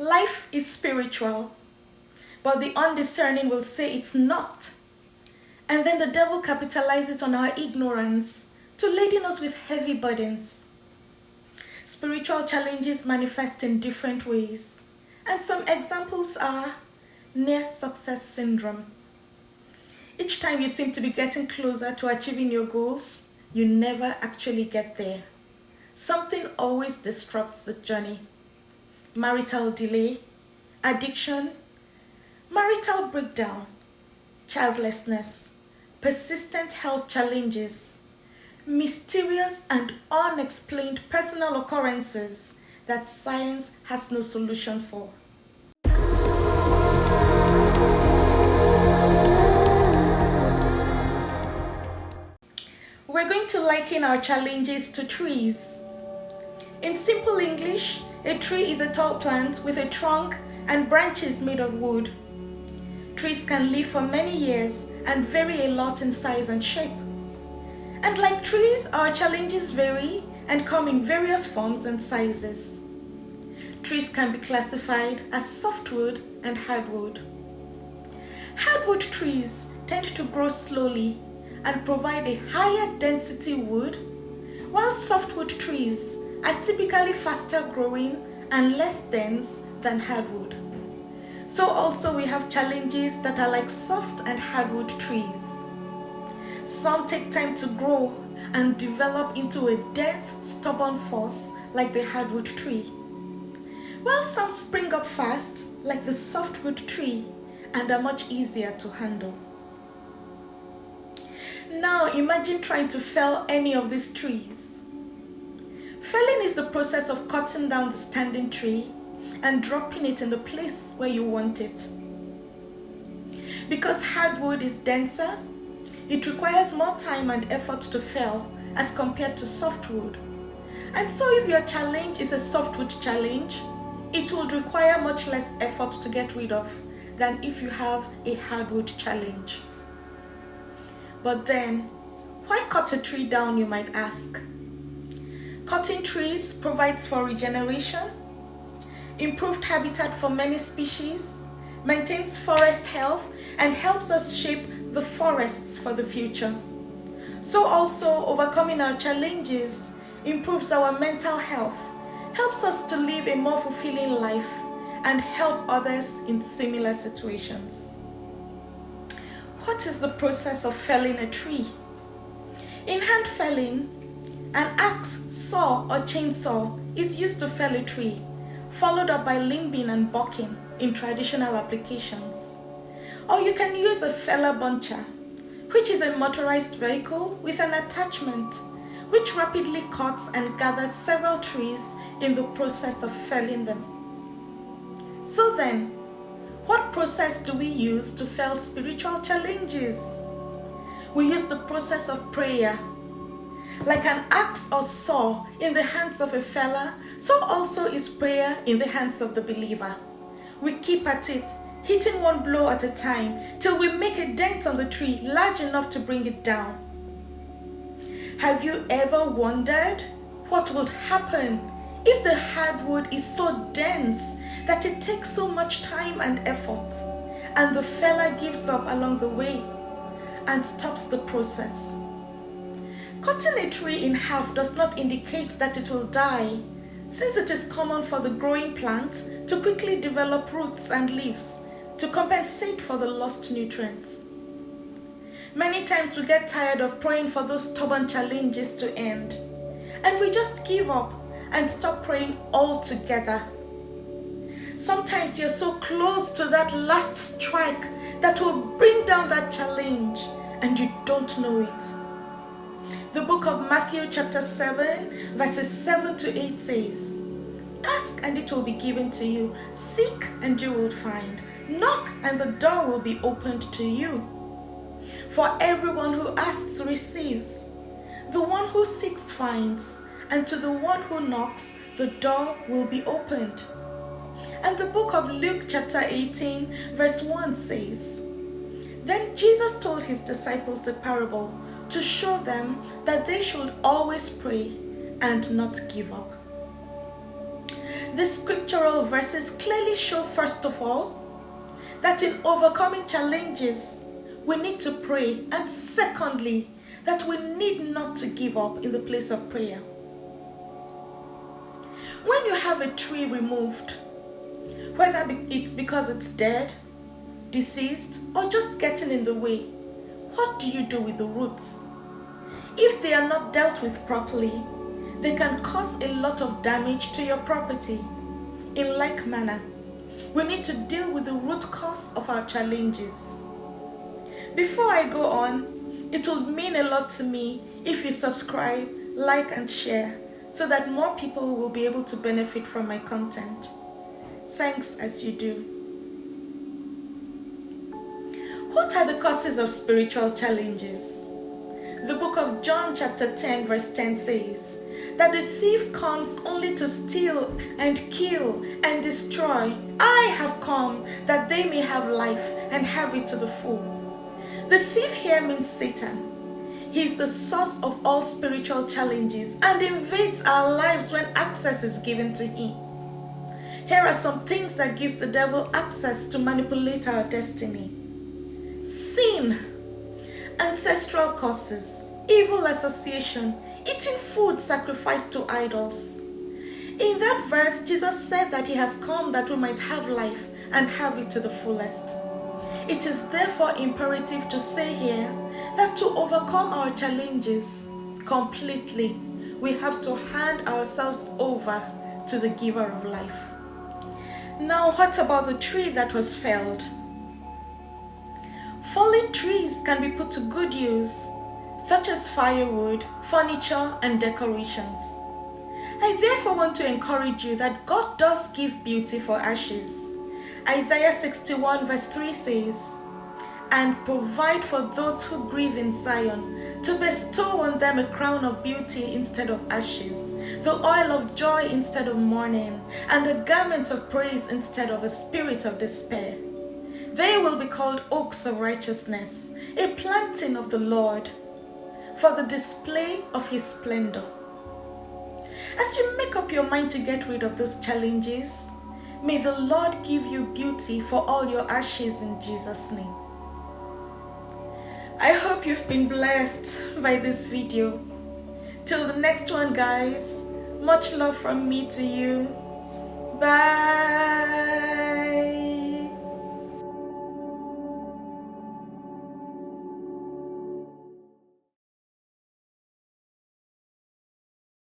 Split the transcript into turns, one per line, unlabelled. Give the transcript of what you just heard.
Life is spiritual, but the undiscerning will say it's not. And then the devil capitalizes on our ignorance to laden us with heavy burdens. Spiritual challenges manifest in different ways, and some examples are near success syndrome. Each time you seem to be getting closer to achieving your goals, you never actually get there. Something always disrupts the journey. Marital delay, addiction, marital breakdown, childlessness, persistent health challenges, mysterious and unexplained personal occurrences that science has no solution for. We're going to liken our challenges to trees. In simple English, a tree is a tall plant with a trunk and branches made of wood. Trees can live for many years and vary a lot in size and shape. And like trees, our challenges vary and come in various forms and sizes. Trees can be classified as softwood and hardwood. Hardwood trees tend to grow slowly and provide a higher density wood, while softwood trees are typically faster growing and less dense than hardwood. So also we have challenges that are like soft and hardwood trees. Some take time to grow and develop into a dense, stubborn force like the hardwood tree, while some spring up fast like the softwood tree and are much easier to handle. Now imagine trying to fell any of these trees. Felling is the process of cutting down the standing tree and dropping it in the place where you want it. Because hardwood is denser, it requires more time and effort to fell as compared to softwood. And so if your challenge is a softwood challenge, it would require much less effort to get rid of than if you have a hardwood challenge. But then, why cut a tree down, you might ask? Cutting trees provides for regeneration, improved habitat for many species, maintains forest health, and helps us shape the forests for the future. So also overcoming our challenges improves our mental health, helps us to live a more fulfilling life, and help others in similar situations. What is the process of felling a tree? In hand felling, an axe, saw, or chainsaw is used to fell a tree, followed up by limbing and bucking in traditional applications. Or you can use a feller buncher, which is a motorized vehicle with an attachment, which rapidly cuts and gathers several trees in the process of felling them. So then, what process do we use to fell spiritual challenges? We use the process of prayer. Like an axe or saw in the hands of a feller, so also is prayer in the hands of the believer. We keep at it, hitting one blow at a time till we make a dent on the tree large enough to bring it down. Have you ever wondered what would happen if the hardwood is so dense that it takes so much time and effort, and the feller gives up along the way and stops the process? Cutting a tree in half does not indicate that it will die, since it is common for the growing plant to quickly develop roots and leaves to compensate for the lost nutrients. Many times we get tired of praying for those stubborn challenges to end, and we just give up and stop praying altogether. Sometimes you're so close to that last strike that will bring down that challenge, and you don't know it. The book of Matthew chapter 7 verses 7 to 8 says, "Ask and it will be given to you. Seek and you will find. Knock and the door will be opened to you. For everyone who asks receives. The one who seeks finds. And to the one who knocks, the door will be opened." And the book of Luke chapter 18 verse 1 says, "Then Jesus told his disciples a parable to show them that they should always pray and not give up." These scriptural verses clearly show, first of all, that in overcoming challenges, we need to pray. And secondly, that we need not to give up in the place of prayer. When you have a tree removed, whether it's because it's dead, deceased, or just getting in the way, what do you do with the roots? If they are not dealt with properly, they can cause a lot of damage to your property. In like manner, we need to deal with the root cause of our challenges. Before I go on, it would mean a lot to me if you subscribe, like, and share so that more people will be able to benefit from my content. Thanks as you do. What are the causes of spiritual challenges? The book of John chapter 10 verse 10 says that the thief comes only to steal and kill and destroy. I have come that they may have life and have it to the full. The thief here means Satan. He is the source of all spiritual challenges and invades our lives when access is given to him. Here are some things that gives the devil access to manipulate our destiny. Sin, ancestral causes, evil association, eating food sacrificed to idols. In that verse, Jesus said that he has come that we might have life and have it to the fullest. It is therefore imperative to say here that to overcome our challenges completely, we have to hand ourselves over to the giver of life. Now, what about the tree that was felled? Fallen trees can be put to good use, such as firewood, furniture, and decorations. I therefore want to encourage you that God does give beauty for ashes. Isaiah 61 verse 3 says, "And provide for those who grieve in Zion, to bestow on them a crown of beauty instead of ashes, the oil of joy instead of mourning, and a garment of praise instead of a spirit of despair. They will be called oaks of righteousness, a planting of the Lord, for the display of his splendor." As you make up your mind to get rid of those challenges, may the Lord give you beauty for all your ashes in Jesus' name. I hope you've been blessed by this video. Till the next one, guys, much love from me to you. Bye.